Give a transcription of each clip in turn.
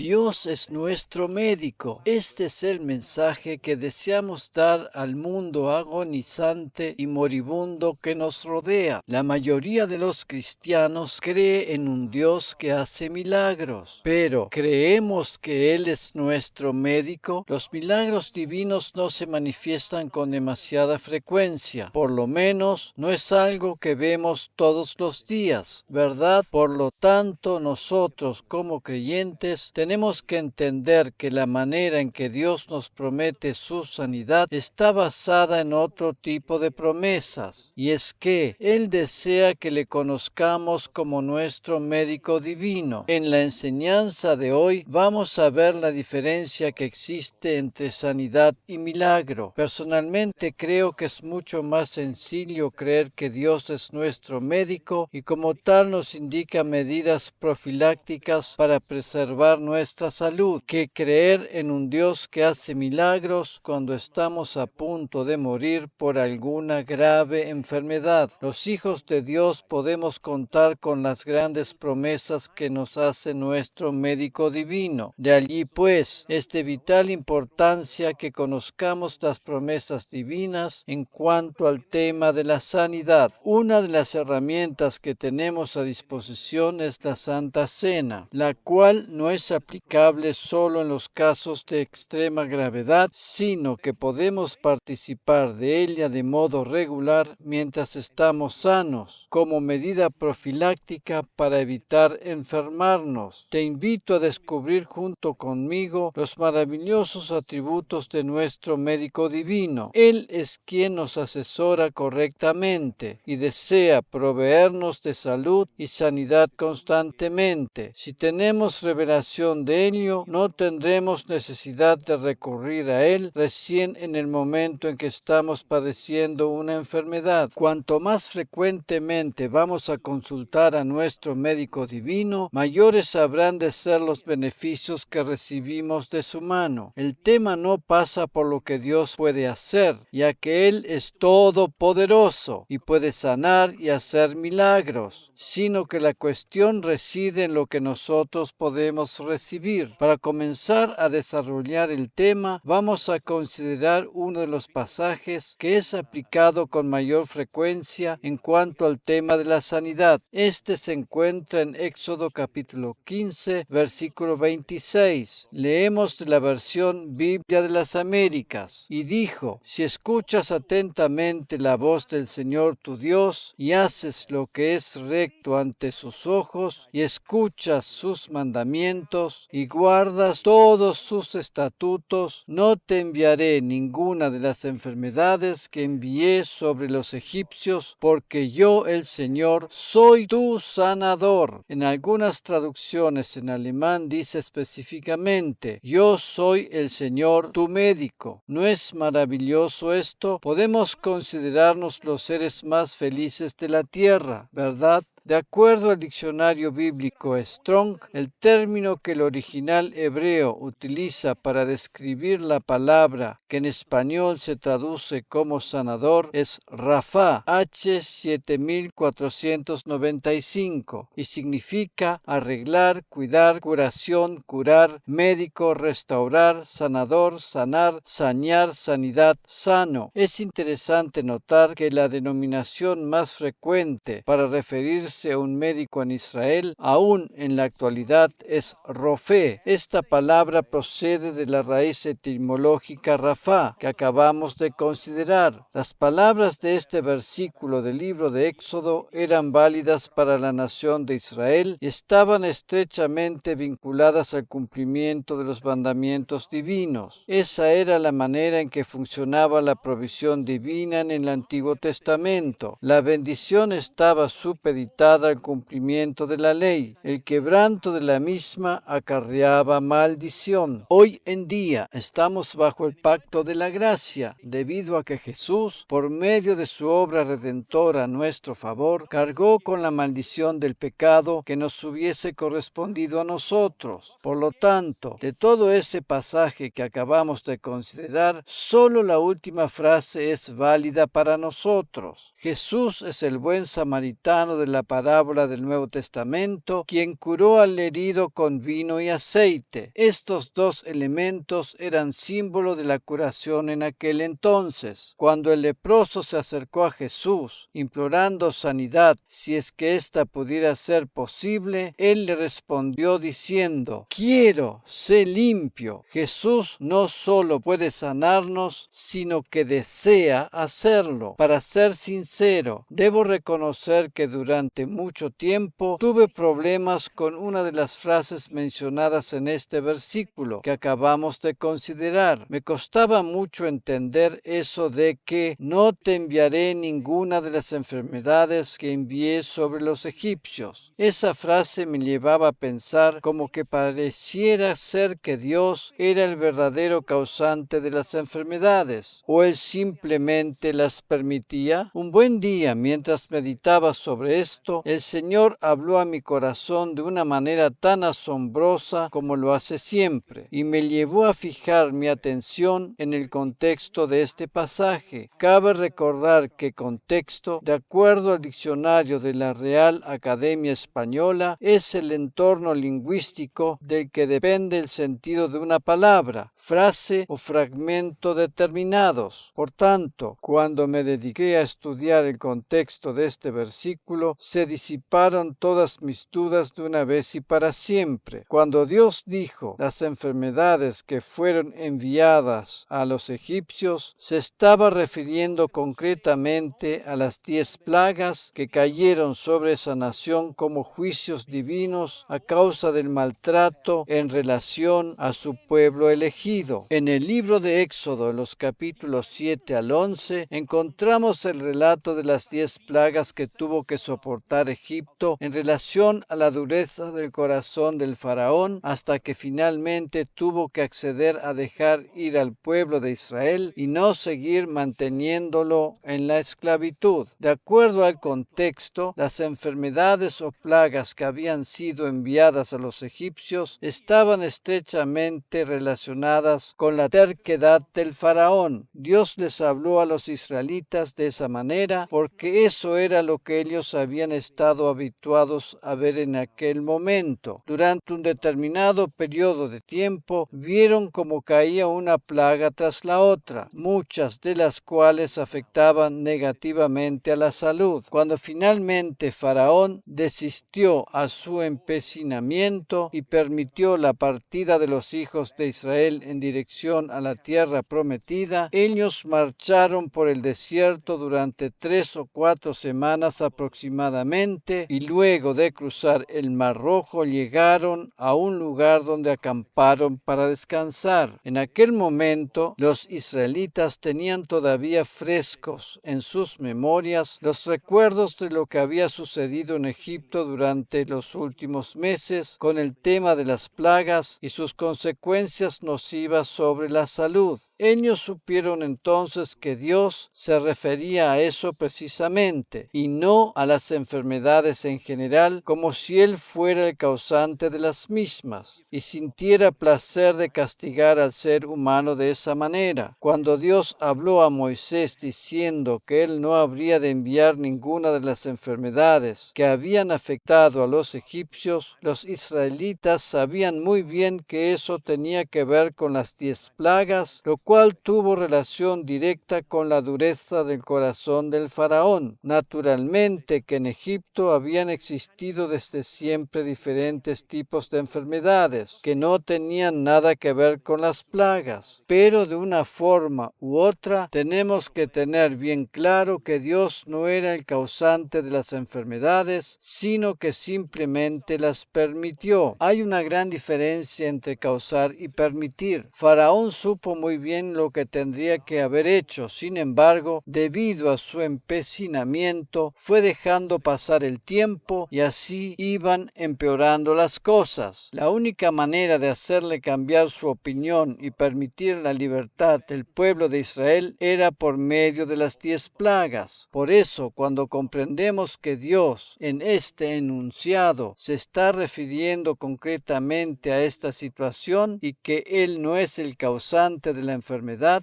Dios es nuestro médico. Este es el mensaje que deseamos dar al mundo agonizante y moribundo que nos rodea. La mayoría de los cristianos cree en un Dios que hace milagros, pero ¿creemos que Él es nuestro médico? Los milagros divinos no se manifiestan con demasiada frecuencia. Por lo menos no es algo que vemos todos los días, ¿verdad? Por lo tanto, nosotros como creyentes tenemos que entender que la manera en que Dios nos promete su sanidad está basada en otro tipo de promesas, y es que Él desea que le conozcamos como nuestro médico divino. En la enseñanza de hoy vamos a ver la diferencia que existe entre sanidad y milagro. Personalmente creo que es mucho más sencillo creer que Dios es nuestro médico y como tal nos indica medidas profilácticas para preservar nuestra salud, que creer en un Dios que hace milagros cuando estamos a punto de morir por alguna grave enfermedad. Los hijos de Dios podemos contar con las grandes promesas que nos hace nuestro médico divino. De allí pues, es de vital importancia que conozcamos las promesas divinas en cuanto al tema de la sanidad. Una de las herramientas que tenemos a disposición es la Santa Cena, la cual no es aplicable solo en los casos de extrema gravedad, sino que podemos participar de ella de modo regular mientras estamos sanos, como medida profiláctica para evitar enfermarnos. Te invito a descubrir junto conmigo los maravillosos atributos de nuestro médico divino. Él es quien nos asesora correctamente y desea proveernos de salud y sanidad constantemente. Si tenemos revelación de ello, no tendremos necesidad de recurrir a Él recién en el momento en que estamos padeciendo una enfermedad. Cuanto más frecuentemente vamos a consultar a nuestro médico divino, mayores habrán de ser los beneficios que recibimos de su mano. El tema no pasa por lo que Dios puede hacer, ya que Él es todopoderoso y puede sanar y hacer milagros, sino que la cuestión reside en lo que nosotros podemos recibir. Para comenzar a desarrollar el tema, vamos a considerar uno de los pasajes que es aplicado con mayor frecuencia en cuanto al tema de la sanidad. Este se encuentra en Éxodo capítulo 15, versículo 26. Leemos de la versión Biblia de las Américas. Y dijo: si escuchas atentamente la voz del Señor tu Dios y haces lo que es recto ante sus ojos y escuchas sus mandamientos y guardas todos sus estatutos, no te enviaré ninguna de las enfermedades que envié sobre los egipcios, porque yo, el Señor, soy tu sanador. En algunas traducciones en alemán dice específicamente: yo soy el Señor, tu médico. ¿No es maravilloso esto? Podemos considerarnos los seres más felices de la tierra, ¿verdad? De acuerdo al diccionario bíblico Strong, el término que el original hebreo utiliza para describir la palabra que en español se traduce como sanador es Rafa, H7495, y significa arreglar, cuidar, curación, curar, médico, restaurar, sanador, sanar, sañar, sanidad, sano. Es interesante notar que la denominación más frecuente para referirse a un médico en Israel, aún en la actualidad, es Rofé. Esta palabra procede de la raíz etimológica Rafa, que acabamos de considerar. Las palabras de este versículo del libro de Éxodo eran válidas para la nación de Israel y estaban estrechamente vinculadas al cumplimiento de los mandamientos divinos. Esa era la manera en que funcionaba la provisión divina en el Antiguo Testamento. La bendición estaba supeditada al cumplimiento de la ley. El quebranto de la misma acarreaba maldición. Hoy en día estamos bajo el pacto de la gracia, debido a que Jesús, por medio de su obra redentora a nuestro favor, cargó con la maldición del pecado que nos hubiese correspondido a nosotros. Por lo tanto, de todo ese pasaje que acabamos de considerar, solo la última frase es válida para nosotros. Jesús es el buen samaritano de la parábola del Nuevo Testamento, quien curó al herido con vino y aceite. Estos dos elementos eran símbolo de la curación en aquel entonces. Cuando el leproso se acercó a Jesús, implorando sanidad, si es que ésta pudiera ser posible, él le respondió diciendo: quiero, sé limpio. Jesús no solo puede sanarnos, sino que desea hacerlo. Para ser sincero, debo reconocer que durante mucho tiempo tuve problemas con una de las frases mencionadas en este versículo que acabamos de considerar. Me costaba mucho entender eso de que no te enviaré ninguna de las enfermedades que envié sobre los egipcios. Esa frase me llevaba a pensar como que pareciera ser que Dios era el verdadero causante de las enfermedades, o Él simplemente las permitía. Un buen día, mientras meditaba sobre esto, el Señor habló a mi corazón de una manera tan asombrosa como lo hace siempre, y me llevó a fijar mi atención en el contexto de este pasaje. Cabe recordar que contexto, de acuerdo al diccionario de la Real Academia Española, es el entorno lingüístico del que depende el sentido de una palabra, frase o fragmento determinados. Por tanto, cuando me dediqué a estudiar el contexto de este versículo, se disiparon todas mis dudas de una vez y para siempre. Cuando Dios dijo las enfermedades que fueron enviadas a los egipcios, se estaba refiriendo concretamente a las 10 plagas que cayeron sobre esa nación como juicios divinos a causa del maltrato en relación a su pueblo elegido. En el libro de Éxodo, en los capítulos 7 al 11, encontramos el relato de las 10 plagas que tuvo que soportar Egipto en relación a la dureza del corazón del faraón, hasta que finalmente tuvo que acceder a dejar ir al pueblo de Israel y no seguir manteniéndolo en la esclavitud. De acuerdo al contexto, las enfermedades o plagas que habían sido enviadas a los egipcios estaban estrechamente relacionadas con la terquedad del faraón. Dios les habló a los israelitas de esa manera porque eso era lo que ellos habían estado habituados a ver en aquel momento. Durante un determinado periodo de tiempo, vieron cómo caía una plaga tras la otra, muchas de las cuales afectaban negativamente a la salud. Cuando finalmente Faraón desistió a su empecinamiento y permitió la partida de los hijos de Israel en dirección a la tierra prometida, ellos marcharon por el desierto durante 3 o 4 semanas aproximadamente, y luego de cruzar el Mar Rojo llegaron a un lugar donde acamparon para descansar. En aquel momento los israelitas tenían todavía frescos en sus memorias los recuerdos de lo que había sucedido en Egipto durante los últimos meses con el tema de las plagas y sus consecuencias nocivas sobre la salud. Ellos supieron entonces que Dios se refería a eso precisamente y no a las enfermedades en general, como si Él fuera el causante de las mismas y sintiera placer de castigar al ser humano de esa manera. Cuando Dios habló a Moisés diciendo que Él no habría de enviar ninguna de las enfermedades que habían afectado a los egipcios, los israelitas sabían muy bien que eso tenía que ver con las 10 plagas, lo cual tuvo relación directa con la dureza del corazón del faraón. Naturalmente que en Egipto habían existido desde siempre diferentes tipos de enfermedades que no tenían nada que ver con las plagas, pero de una forma u otra tenemos que tener bien claro que Dios no era el causante de las enfermedades, sino que simplemente las permitió. Hay una gran diferencia entre causar y permitir. Faraón supo muy bien lo que tendría que haber hecho, sin embargo, debido a su empecinamiento, fue dejando pasar el tiempo y así iban empeorando las cosas. La única manera de hacerle cambiar su opinión y permitir la libertad del pueblo de Israel era por medio de las 10 plagas. Por eso, cuando comprendemos que Dios en este enunciado se está refiriendo concretamente a esta situación y que Él no es el causante de la enfermedad,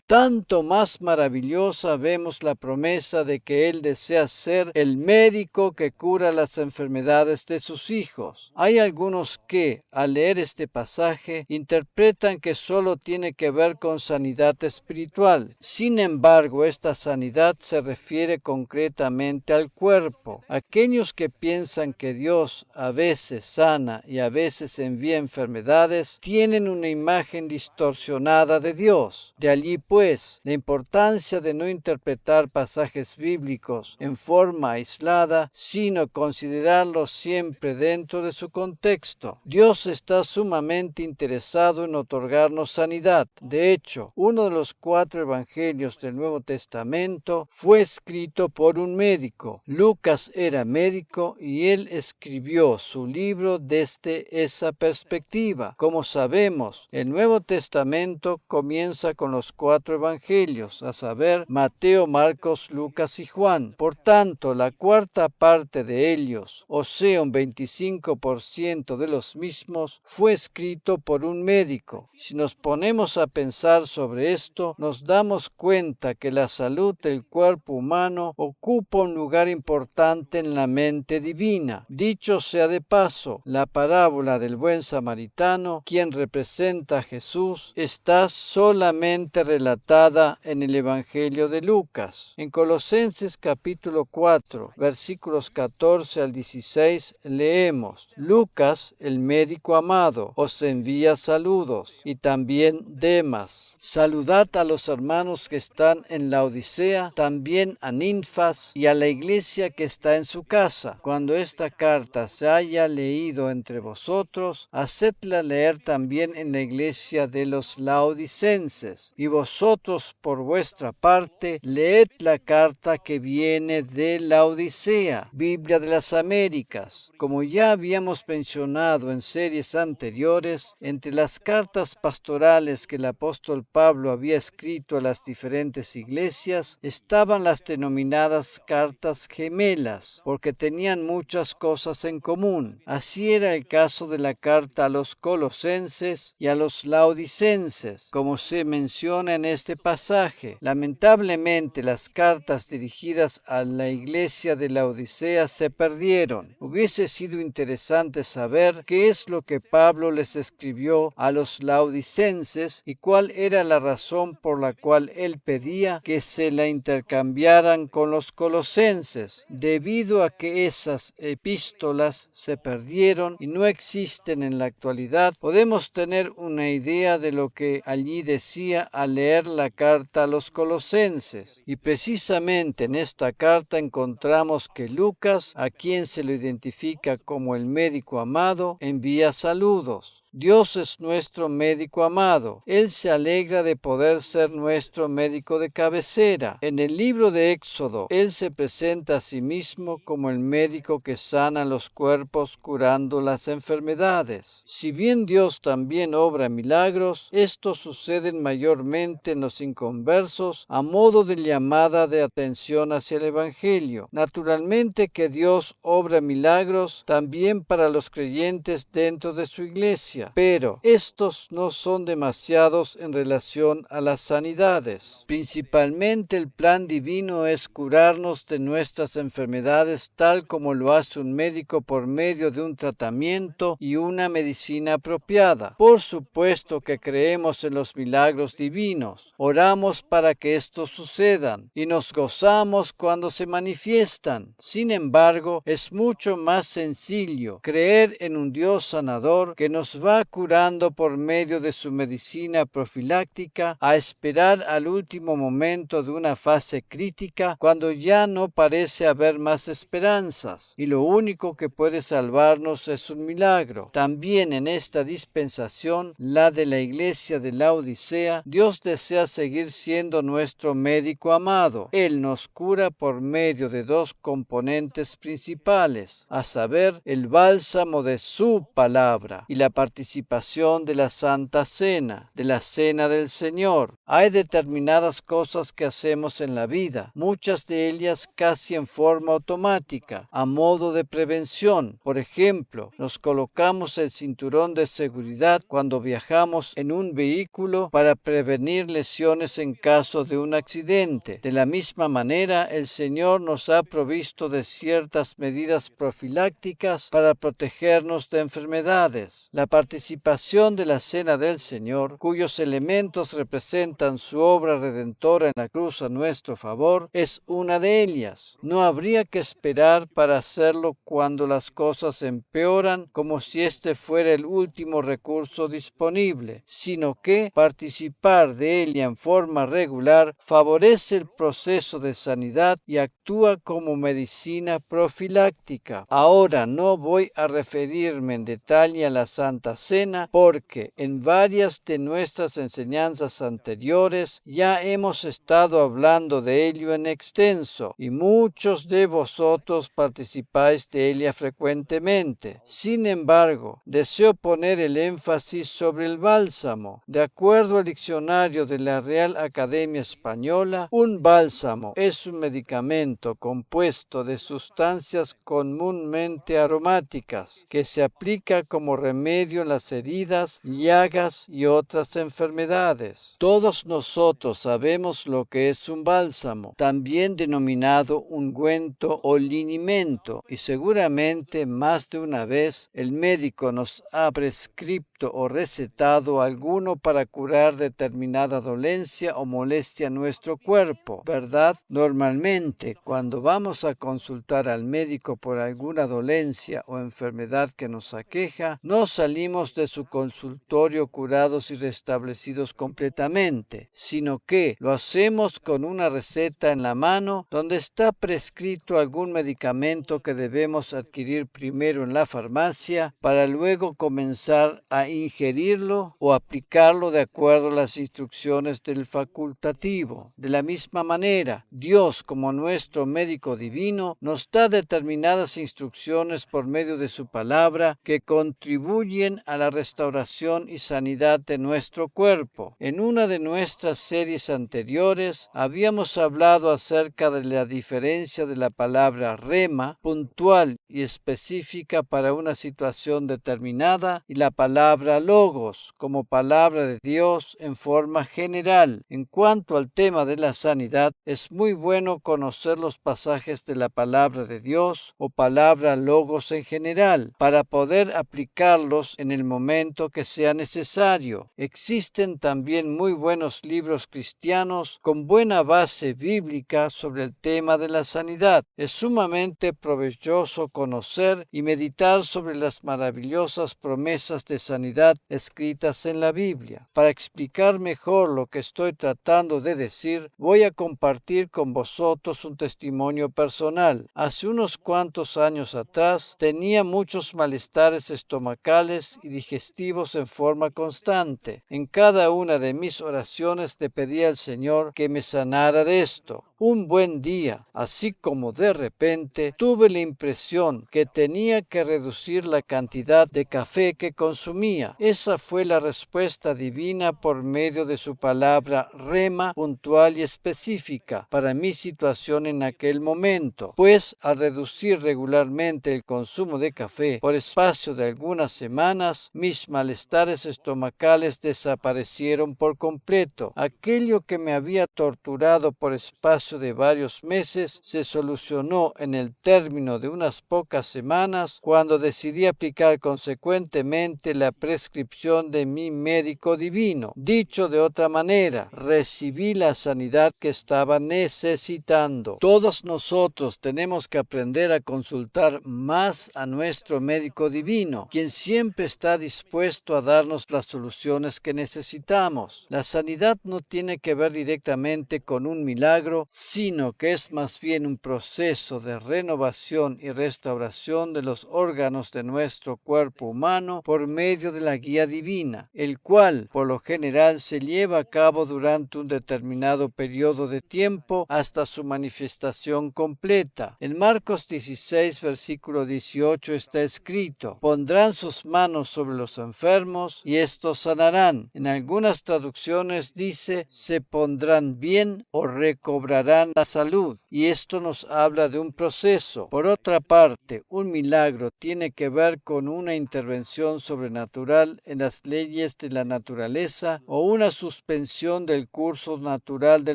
tanto más maravillosa vemos la promesa de que Él desea ser el médico que cura las enfermedades de sus hijos. Hay algunos que, al leer este pasaje, interpretan que solo tiene que ver con sanidad espiritual. Sin embargo, esta sanidad se refiere concretamente al cuerpo. Aquellos que piensan que Dios a veces sana y a veces envía enfermedades, tienen una imagen distorsionada de Dios. De allí, pues, la importancia de no interpretar pasajes bíblicos en forma aislada, sino considerarlos siempre dentro de su contexto. Dios está sumamente interesado en otorgarnos sanidad. De hecho, uno de los 4 evangelios del Nuevo Testamento fue escrito por un médico. Lucas era médico y él escribió su libro desde esa perspectiva. Como sabemos, el Nuevo Testamento comienza con los 4 evangelios, a saber, Mateo, Marcos, Lucas y Juan. Por tanto, la cuarta parte de ellos, o sea, un 25% de los mismos, fue escrito por un médico. Si nos ponemos a pensar sobre esto, nos damos cuenta que la salud del cuerpo humano ocupa un lugar importante en la mente divina. Dicho sea de paso, la parábola del buen samaritano, quien representa a Jesús, está solamente relatada en el Evangelio de Lucas. En Colosenses capítulo 4, versículos 14 al 16, leemos: Lucas, el médico amado, os envía saludos, y también Demas. Saludad a los hermanos que están en Laodicea, también a Ninfas y a la iglesia que está en su casa. Cuando esta carta se haya leído entre vosotros, hacedla leer también en la iglesia de los laodicenses. Y vosotros, por vuestra parte, leed la carta que viene de Laodicea, Biblia de las Américas. Como ya habíamos mencionado en series anteriores, entre las cartas pastorales que el apóstol Pablo había escrito a las diferentes iglesias estaban las denominadas cartas gemelas, porque tenían muchas cosas en común. Así era el caso de la carta a los colosenses y a los laodicenses, como se menciona en este pasaje. Lamentablemente, las cartas dirigidas a la iglesia de Laodicea se perdieron. Hubiese sido interesante saber qué es lo que Pablo les escribió a los laodicenses y cuál era la razón por la cual él pedía que se la intercambiaran con los colosenses. Debido a que esas epístolas se perdieron y no existen en la actualidad, podemos tener una idea de lo que allí decía al leer la carta a los colosenses. Y precisamente en esta carta encontramos que Lucas, a quien se lo identifica como el médico amado, envía saludos. Dios es nuestro médico amado. Él se alegra de poder ser nuestro médico de cabecera. En el libro de Éxodo, Él se presenta a sí mismo como el médico que sana los cuerpos curando las enfermedades. Si bien Dios también obra milagros, estos suceden mayormente en los inconversos a modo de llamada de atención hacia el Evangelio. Naturalmente que Dios obra milagros también para los creyentes dentro de su iglesia, pero estos no son demasiados en relación a las sanidades. Principalmente el plan divino es curarnos de nuestras enfermedades tal como lo hace un médico por medio de un tratamiento y una medicina apropiada. Por supuesto que creemos en los milagros divinos, oramos para que estos sucedan y nos gozamos cuando se manifiestan. Sin embargo, es mucho más sencillo creer en un Dios sanador que nos va curando por medio de su medicina profiláctica a esperar al último momento de una fase crítica cuando ya no parece haber más esperanzas y lo único que puede salvarnos es un milagro. También en esta dispensación, la de la iglesia de Laodicea, Dios desea seguir siendo nuestro médico amado. Él nos cura por medio de 2 componentes principales, a saber, el bálsamo de su palabra y la participación participación de la Santa Cena, de la Cena del Señor. Hay determinadas cosas que hacemos en la vida, muchas de ellas casi en forma automática, a modo de prevención. Por ejemplo, nos colocamos el cinturón de seguridad cuando viajamos en un vehículo para prevenir lesiones en caso de un accidente. De la misma manera, el Señor nos ha provisto de ciertas medidas profilácticas para protegernos de enfermedades. La participación de la Cena del Señor, cuyos elementos representan su obra redentora en la cruz a nuestro favor, es una de ellas. No habría que esperar para hacerlo cuando las cosas empeoran, como si este fuera el último recurso disponible, sino que participar de ella en forma regular favorece el proceso de sanidad y actúa como medicina profiláctica. Ahora no voy a referirme en detalle a la Santa Cena porque en varias de nuestras enseñanzas anteriores ya hemos estado hablando de ello en extenso y muchos de vosotros participáis de ella frecuentemente. Sin embargo, deseo poner el énfasis sobre el bálsamo. De acuerdo al diccionario de la Real Academia Española, un bálsamo es un medicamento compuesto de sustancias comúnmente aromáticas que se aplica como remedio en las heridas, llagas y otras enfermedades. Todos nosotros sabemos lo que es un bálsamo, también denominado ungüento o linimento, y seguramente más de una vez el médico nos ha prescrito o recetado alguno para curar determinada dolencia o molestia en nuestro cuerpo, ¿verdad? Normalmente, cuando vamos a consultar al médico por alguna dolencia o enfermedad que nos aqueja, no salimos de su consultorio curados y restablecidos completamente, sino que lo hacemos con una receta en la mano donde está prescrito algún medicamento que debemos adquirir primero en la farmacia para luego comenzar a ingerirlo o aplicarlo de acuerdo a las instrucciones del facultativo. De la misma manera, Dios, como nuestro médico divino, nos da determinadas instrucciones por medio de su palabra que contribuyen a la restauración y sanidad de nuestro cuerpo. En una de nuestras series anteriores habíamos hablado acerca de la diferencia de la palabra rema, puntual y específica para una situación determinada, y la palabra logos, como palabra de Dios en forma general. En cuanto al tema de la sanidad, es muy bueno conocer los pasajes de la palabra de Dios o palabra logos en general para poder aplicarlos en el momento que sea necesario. Existen también muy buenos libros cristianos con buena base bíblica sobre el tema de la sanidad. Es sumamente provechoso conocer y meditar sobre las maravillosas promesas de sanidad escritas en la Biblia. Para explicar mejor lo que estoy tratando de decir, voy a compartir con vosotros un testimonio personal. Hace unos cuantos años atrás tenía muchos malestares estomacales y digestivos en forma constante. En cada una de mis oraciones le pedía al Señor que me sanara de esto. Un buen día, así como de repente, tuve la impresión que tenía que reducir la cantidad de café que consumía. Esa fue la respuesta divina por medio de su palabra rema, puntual y específica para mi situación en aquel momento, pues al reducir regularmente el consumo de café por espacio de algunas semanas, mis malestares estomacales desaparecieron por completo. Aquello que me había torturado por espacio de varios meses se solucionó en el término de unas pocas semanas cuando decidí aplicar consecuentemente la prescripción de mi médico divino. Dicho de otra manera, recibí la sanidad que estaba necesitando. Todos nosotros tenemos que aprender a consultar más a nuestro médico divino, quien siempre está dispuesto a darnos las soluciones que necesitamos. La sanidad no tiene que ver directamente con un milagro, sino que es más bien un proceso de renovación y restauración de los órganos de nuestro cuerpo humano por medio de la guía divina, el cual por lo general se lleva a cabo durante un determinado periodo de tiempo hasta su manifestación completa. En Marcos 16, versículo 18 está escrito: pondrán sus manos sobre los enfermos y estos sanarán. En algunas traducciones dice: se pondrán bien o recobrarán la salud. Y esto nos habla de un proceso. Por otra parte, un milagro tiene que ver con una intervención sobrenatural en las leyes de la naturaleza o una suspensión del curso natural de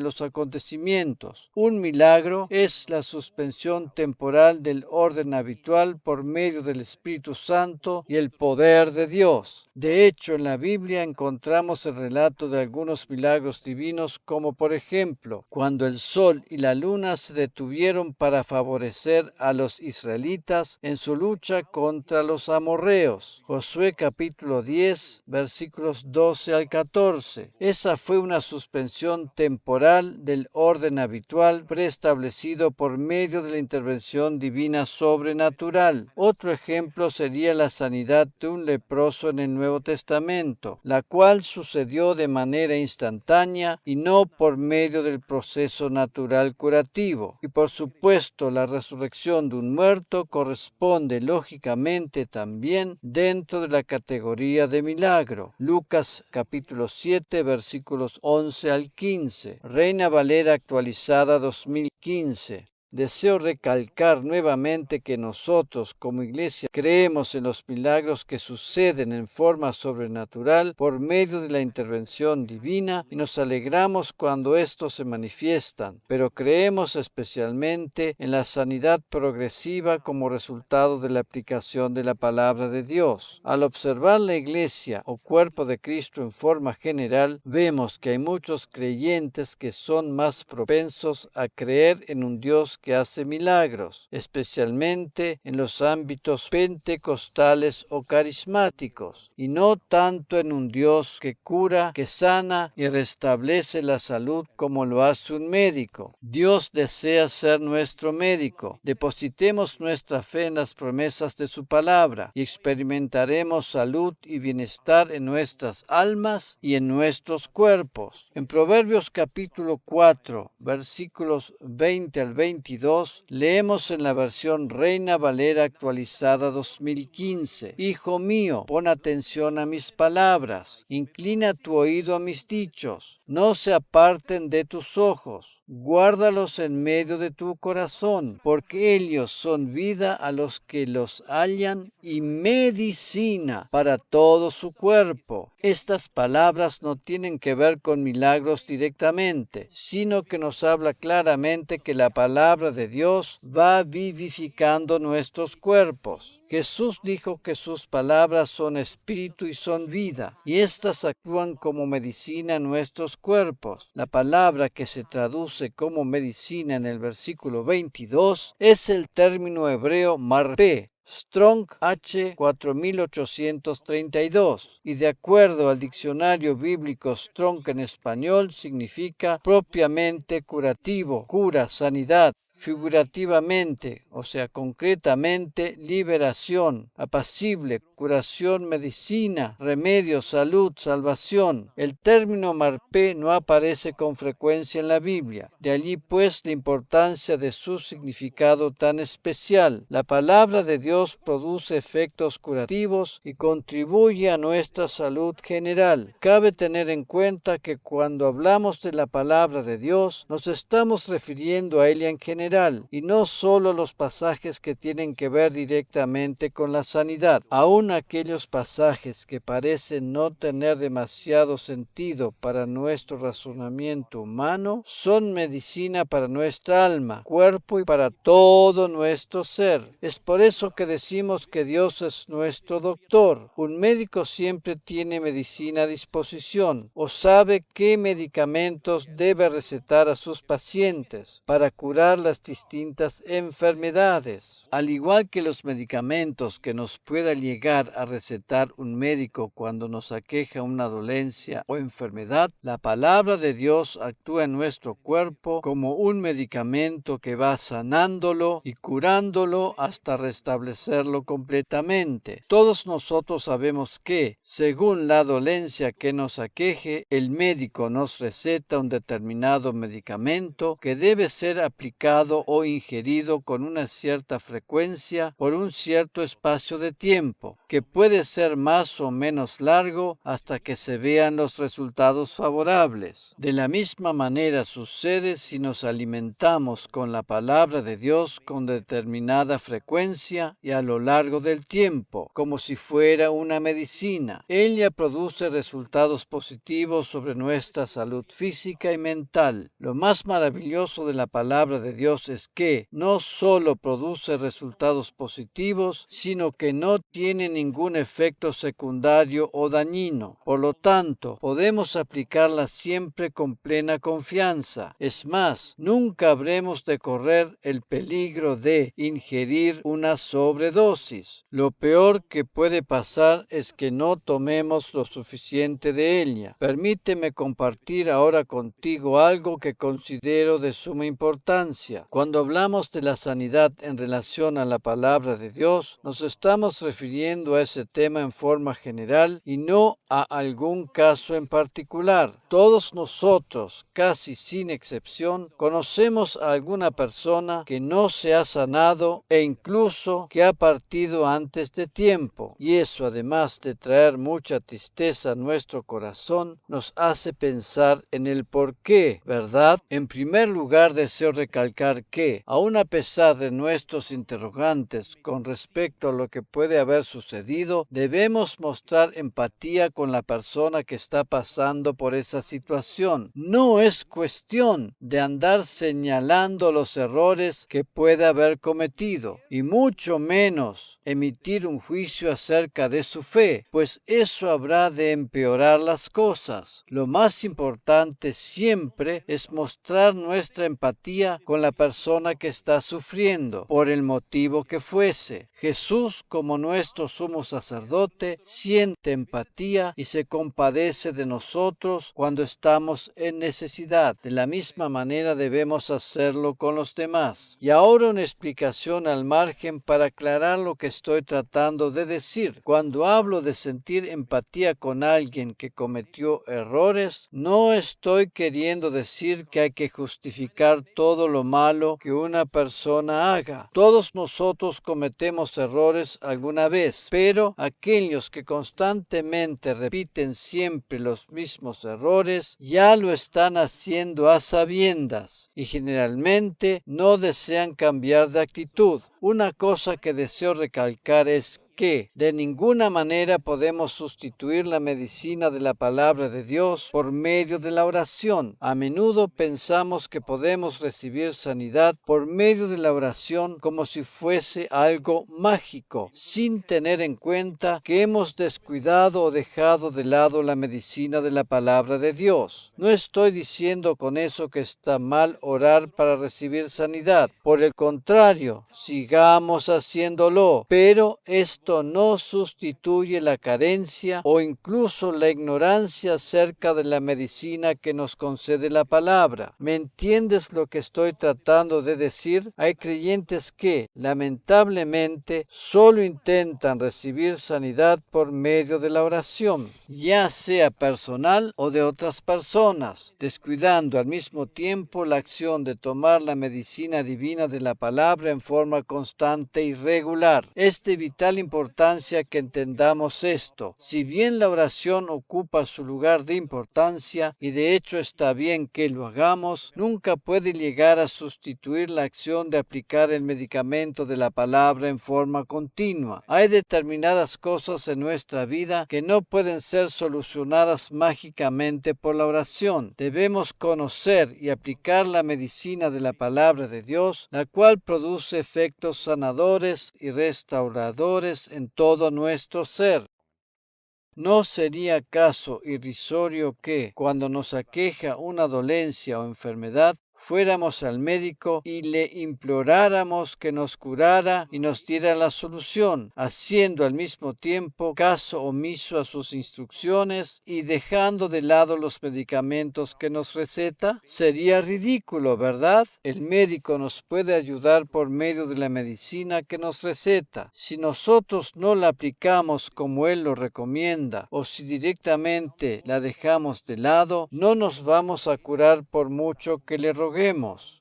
los acontecimientos. Un milagro es la suspensión temporal del orden habitual por medio del Espíritu Santo y el poder de Dios. De hecho, en la Biblia encontramos el relato de algunos milagros divinos, como por ejemplo, cuando el sol y la luna se detuvieron para favorecer a los israelitas en su lucha contra los amorreos. Josué capítulo 10, versículos 12 al 14. Esa fue una suspensión temporal del orden habitual preestablecido por medio de la intervención divina sobrenatural. Otro ejemplo sería la sanidad de un leproso en el Nuevo Testamento, la cual sucedió de manera instantánea y no por medio del proceso natural curativo. Y por supuesto, la resurrección de un muerto corresponde lógicamente también dentro de la categoría de milagro. Lucas capítulo 7, versículos 11 al 15. Reina Valera actualizada 2015. Deseo recalcar nuevamente que nosotros como Iglesia creemos en los milagros que suceden en forma sobrenatural por medio de la intervención divina y nos alegramos cuando estos se manifiestan, pero creemos especialmente en la sanidad progresiva como resultado de la aplicación de la palabra de Dios. Al observar la Iglesia o cuerpo de Cristo en forma general, vemos que hay muchos creyentes que son más propensos a creer en un Dios que hace milagros, especialmente en los ámbitos pentecostales o carismáticos, y no tanto en un Dios que cura, que sana y restablece la salud como lo hace un médico. Dios desea ser nuestro médico. Depositemos nuestra fe en las promesas de su palabra y experimentaremos salud y bienestar en nuestras almas y en nuestros cuerpos. En Proverbios capítulo 4, versículos 20 al 22, leemos en la versión Reina Valera actualizada 2015: Hijo mío, pon atención a mis palabras, inclina tu oído a mis dichos, no se aparten de tus ojos, guárdalos en medio de tu corazón, porque ellos son vida a los que los hallan y medicina para todo su cuerpo. Estas palabras no tienen que ver con milagros directamente, sino que nos habla claramente que la palabra de Dios va vivificando nuestros cuerpos. Jesús dijo que sus palabras son espíritu y son vida, y éstas actúan como medicina en nuestros cuerpos. La palabra que se traduce como medicina en el versículo 22 es el término hebreo marpé, Strong H 4832, y de acuerdo al diccionario bíblico Strong en español significa propiamente curativo, cura, sanidad; figurativamente, o sea, concretamente, liberación; apacible, curación, medicina, remedio, salud, salvación. El término marpé no aparece con frecuencia en la Biblia, de allí pues la importancia de su significado tan especial. La palabra de Dios produce efectos curativos y contribuye a nuestra salud general. Cabe tener en cuenta que cuando hablamos de la palabra de Dios, nos estamos refiriendo a ella en general, y no solo los pasajes que tienen que ver directamente con la sanidad. Aún aquellos pasajes que parecen no tener demasiado sentido para nuestro razonamiento humano son medicina para nuestra alma, cuerpo y para todo nuestro ser. Es por eso que que decimos que Dios es nuestro doctor. Un médico siempre tiene medicina a disposición o sabe qué medicamentos debe recetar a sus pacientes para curar las distintas enfermedades. Al igual que los medicamentos que nos pueda llegar a recetar un médico cuando nos aqueja una dolencia o enfermedad, la palabra de Dios actúa en nuestro cuerpo como un medicamento que va sanándolo y curándolo hasta restablecerlo completamente. Todos nosotros sabemos que, según la dolencia que nos aqueje, el médico nos receta un determinado medicamento que debe ser aplicado o ingerido con una cierta frecuencia por un cierto espacio de tiempo, que puede ser más o menos largo hasta que se vean los resultados favorables. De la misma manera sucede si nos alimentamos con la palabra de Dios con determinada frecuencia y a lo largo del tiempo, como si fuera una medicina. Ella produce resultados positivos sobre nuestra salud física y mental. Lo más maravilloso de la palabra de Dios es que no solo produce resultados positivos, sino que no tiene ningún efecto secundario o dañino. Por lo tanto, podemos aplicarla siempre con plena confianza. Es más, nunca habremos de correr el peligro de ingerir una sobredosis. Lo peor que puede pasar es que no tomemos lo suficiente de ella. Permíteme compartir ahora contigo algo que considero de suma importancia. Cuando hablamos de la sanidad en relación a la palabra de Dios, nos estamos refiriendo a ese tema en forma general y no a algún caso en particular. Todos nosotros, casi sin excepción, conocemos a alguna persona que no se ha sanado e incluso que ha partido antes de tiempo. Y eso, además de traer mucha tristeza a nuestro corazón, nos hace pensar en el por qué, ¿verdad? En primer lugar, deseo recalcar que, aun a pesar de nuestros interrogantes con respecto a lo que puede haber sucedido, debemos mostrar empatía con la persona que está pasando por esa situación. No es cuestión de andar señalando los errores que puede haber cometido, y mucho menos emitir un juicio acerca de su fe, pues eso habrá de empeorar las cosas. Lo más importante siempre es mostrar nuestra empatía con la persona que está sufriendo, por el motivo que fuese. Jesús, como nuestro sumo sacerdote, siente empatía y se compadece de nosotros cuando estamos en necesidad. De la misma manera debemos hacerlo con los demás. Y ahora una explicación al margen para aclarar lo que estoy tratando de decir. Cuando hablo de sentir empatía con alguien que cometió errores, no estoy queriendo decir que hay que justificar todo lo malo que una persona haga. Todos nosotros cometemos errores alguna vez, pero aquellos que constantemente repiten siempre los mismos errores ya lo están haciendo a sabiendas y generalmente no desean cambiar de actitud. Una cosa que deseo recalcar es que de ninguna manera podemos sustituir la medicina de la palabra de Dios por medio de la oración. A menudo pensamos que podemos recibir sanidad por medio de la oración como si fuese algo mágico, sin tener en cuenta que hemos descuidado o dejado de lado la medicina de la palabra de Dios. No estoy diciendo con eso que está mal orar para recibir sanidad. Por el contrario, sigamos haciéndolo, pero esto no sustituye la carencia o incluso la ignorancia acerca de la medicina que nos concede la palabra. ¿Me entiendes lo que estoy tratando de decir? Hay creyentes que, lamentablemente, solo intentan recibir sanidad por medio de la oración, ya sea personal o de otras personas, descuidando al mismo tiempo la acción de tomar la medicina divina de la palabra en forma constante y regular. Es de vital importancia importancia que entendamos esto. Si bien la oración ocupa su lugar de importancia, y de hecho está bien que lo hagamos, nunca puede llegar a sustituir la acción de aplicar el medicamento de la palabra en forma continua. Hay determinadas cosas en nuestra vida que no pueden ser solucionadas mágicamente por la oración. Debemos conocer y aplicar la medicina de la palabra de Dios, la cual produce efectos sanadores y restauradores en todo nuestro ser. ¿No sería acaso irrisorio que, cuando nos aqueja una dolencia o enfermedad, fuéramos al médico y le imploráramos que nos curara y nos diera la solución, haciendo al mismo tiempo caso omiso a sus instrucciones y dejando de lado los medicamentos que nos receta? Sería ridículo, ¿verdad? El médico nos puede ayudar por medio de la medicina que nos receta. Si nosotros no la aplicamos como él lo recomienda, o si directamente la dejamos de lado, no nos vamos a curar por mucho que le roguemos.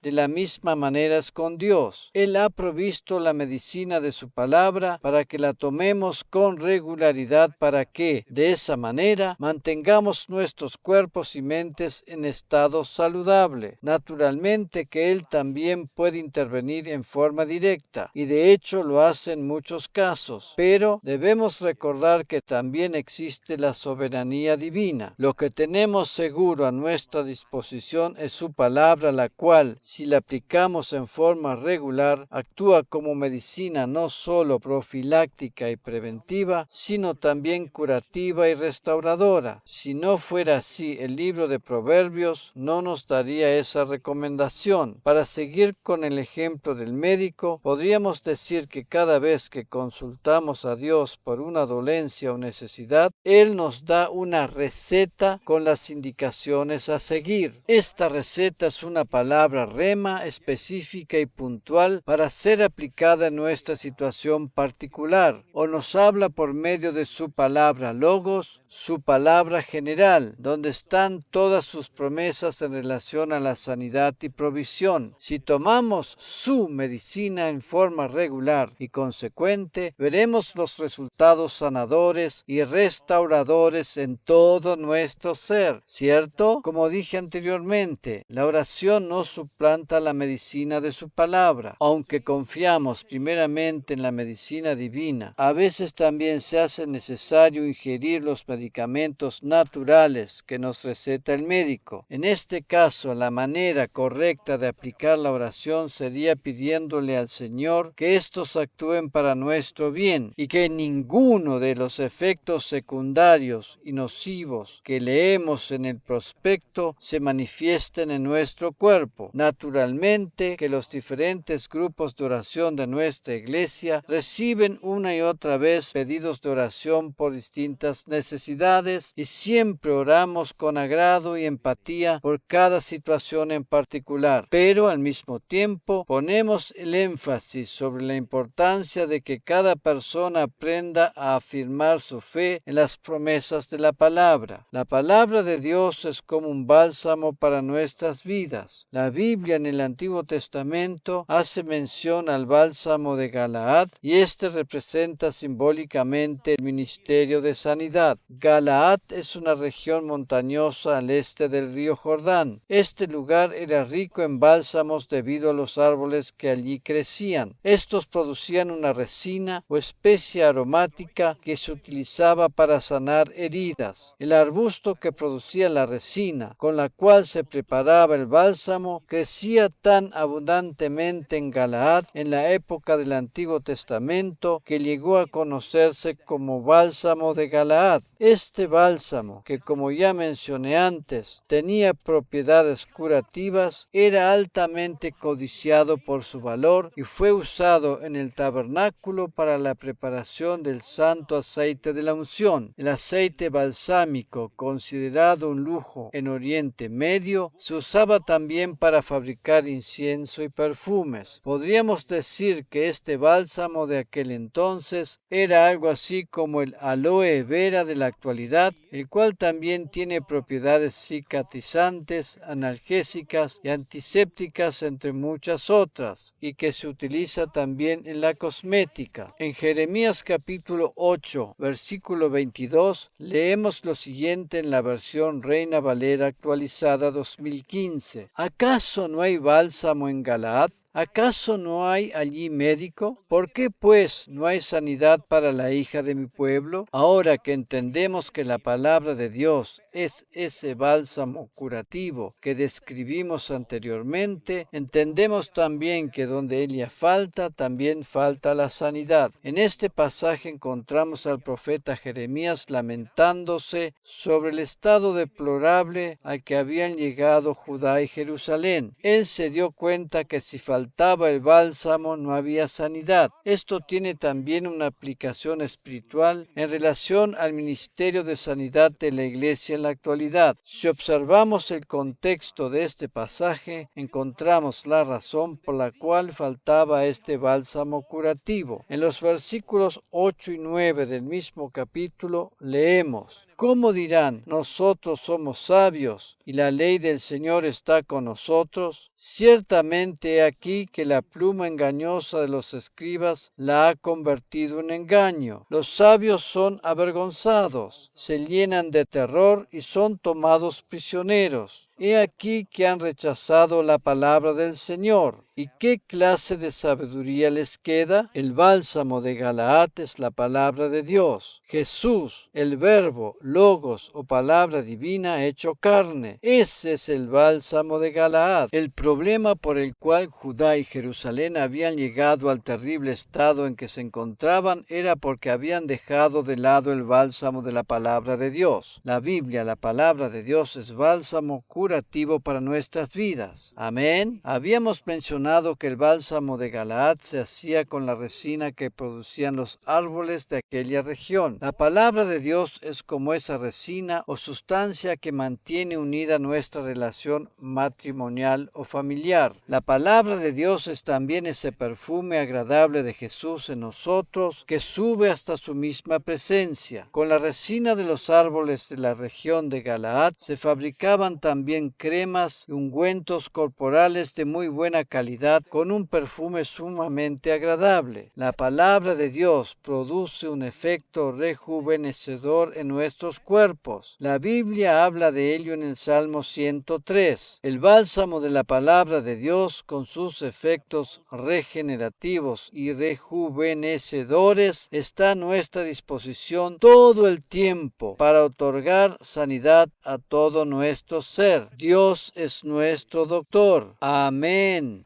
De la misma manera es con Dios. Él ha provisto la medicina de su palabra para que la tomemos con regularidad, para que, de esa manera, mantengamos nuestros cuerpos y mentes en estado saludable. Naturalmente que Él también puede intervenir en forma directa, y de hecho lo hace en muchos casos, pero debemos recordar que también existe la soberanía divina. Lo que tenemos seguro a nuestra disposición es su palabra, la cual, si la aplicamos en forma regular, actúa como medicina no solo profiláctica y preventiva, sino también curativa y restauradora. Si no fuera así, el libro de Proverbios no nos daría esa recomendación. Para seguir con el ejemplo del médico, podríamos decir que cada vez que consultamos a Dios por una dolencia o necesidad, Él nos da una receta con las indicaciones a seguir. Esta receta es una palabra rema específica y puntual para ser aplicada en nuestra situación particular, o nos habla por medio de su palabra logos, su palabra general, donde están todas sus promesas en relación a la sanidad y provisión. Si tomamos su medicina en forma regular y consecuente, veremos los resultados sanadores y restauradores en todo nuestro ser, ¿cierto? Como dije anteriormente, la oración no suplanta la medicina de su palabra. Aunque confiamos primeramente en la medicina divina, a veces también se hace necesario ingerir los medicamentos naturales que nos receta el médico. En este caso, la manera correcta de aplicar la oración sería pidiéndole al Señor que estos actúen para nuestro bien y que ninguno de los efectos secundarios y nocivos que leemos en el prospecto se manifiesten en nuestro cuerpo. Naturalmente que los diferentes grupos de oración de nuestra iglesia reciben una y otra vez pedidos de oración por distintas necesidades y siempre oramos con agrado y empatía por cada situación en particular, pero al mismo tiempo ponemos el énfasis sobre la importancia de que cada persona aprenda a afirmar su fe en las promesas de la palabra. La palabra de Dios es como un bálsamo para nuestras vidas. La Biblia en el Antiguo Testamento hace mención al bálsamo de Galaad y este representa simbólicamente el ministerio de sanidad. Galaad es una región montañosa al este del río Jordán. Este lugar era rico en bálsamos debido a los árboles que allí crecían. Estos producían una resina o especie aromática que se utilizaba para sanar heridas. El arbusto que producía la resina con la cual se preparaba el bálsamo crecía tan abundantemente en Galaad en la época del Antiguo Testamento que llegó a conocerse como bálsamo de Galaad. Este bálsamo, que como ya mencioné antes, tenía propiedades curativas, era altamente codiciado por su valor y fue usado en el tabernáculo para la preparación del santo aceite de la unción. El aceite balsámico, considerado un lujo en Oriente Medio, se usaba también también para fabricar incienso y perfumes. Podríamos decir que este bálsamo de aquel entonces era algo así como el aloe vera de la actualidad, el cual también tiene propiedades cicatrizantes, analgésicas y antisépticas, entre muchas otras, y que se utiliza también en la cosmética. En Jeremías capítulo 8, versículo 22, leemos lo siguiente en la versión Reina Valera actualizada 2015. ¿Acaso no hay bálsamo en Galaad? ¿Acaso no hay allí médico? ¿Por qué pues no hay sanidad para la hija de mi pueblo? Ahora que entendemos que la palabra de Dios es ese bálsamo curativo que describimos anteriormente, entendemos también que donde ella falta, también falta la sanidad. En este pasaje encontramos al profeta Jeremías lamentándose sobre el estado deplorable al que habían llegado Judá y Jerusalén. Él se dio cuenta que si faltaba el bálsamo no había sanidad. Esto tiene también una aplicación espiritual en relación al ministerio de sanidad de la iglesia en la actualidad. Si observamos el contexto de este pasaje, encontramos la razón por la cual faltaba este bálsamo curativo. En los versículos 8 y 9 del mismo capítulo leemos: ¿Cómo dirán, nosotros somos sabios y la ley del Señor está con nosotros? Ciertamente he aquí que la pluma engañosa de los escribas la ha convertido en engaño. Los sabios son avergonzados, se llenan de terror y son tomados prisioneros. He aquí que han rechazado la palabra del Señor. ¿Y qué clase de sabiduría les queda? El bálsamo de Galaad es la palabra de Dios. Jesús, el verbo, logos o palabra divina hecho carne. Ese es el bálsamo de Galaad. El problema por el cual Judá y Jerusalén habían llegado al terrible estado en que se encontraban era porque habían dejado de lado el bálsamo de la palabra de Dios. La Biblia, la palabra de Dios, es bálsamo curativo para nuestras vidas. Amén. Habíamos mencionado que el bálsamo de Galaad se hacía con la resina que producían los árboles de aquella región. La palabra de Dios es como esa resina o sustancia que mantiene unida nuestra relación matrimonial o familiar. La palabra de Dios es también ese perfume agradable de Jesús en nosotros que sube hasta su misma presencia. Con la resina de los árboles de la región de Galaad se fabricaban también cremas y ungüentos corporales de muy buena calidad con un perfume sumamente agradable. La palabra de Dios produce un efecto rejuvenecedor en nuestros cuerpos. La Biblia habla de ello en el Salmo 103. El bálsamo de la palabra de Dios, con sus efectos regenerativos y rejuvenecedores, está a nuestra disposición todo el tiempo para otorgar sanidad a todo nuestro ser. Dios es nuestro doctor. Amén.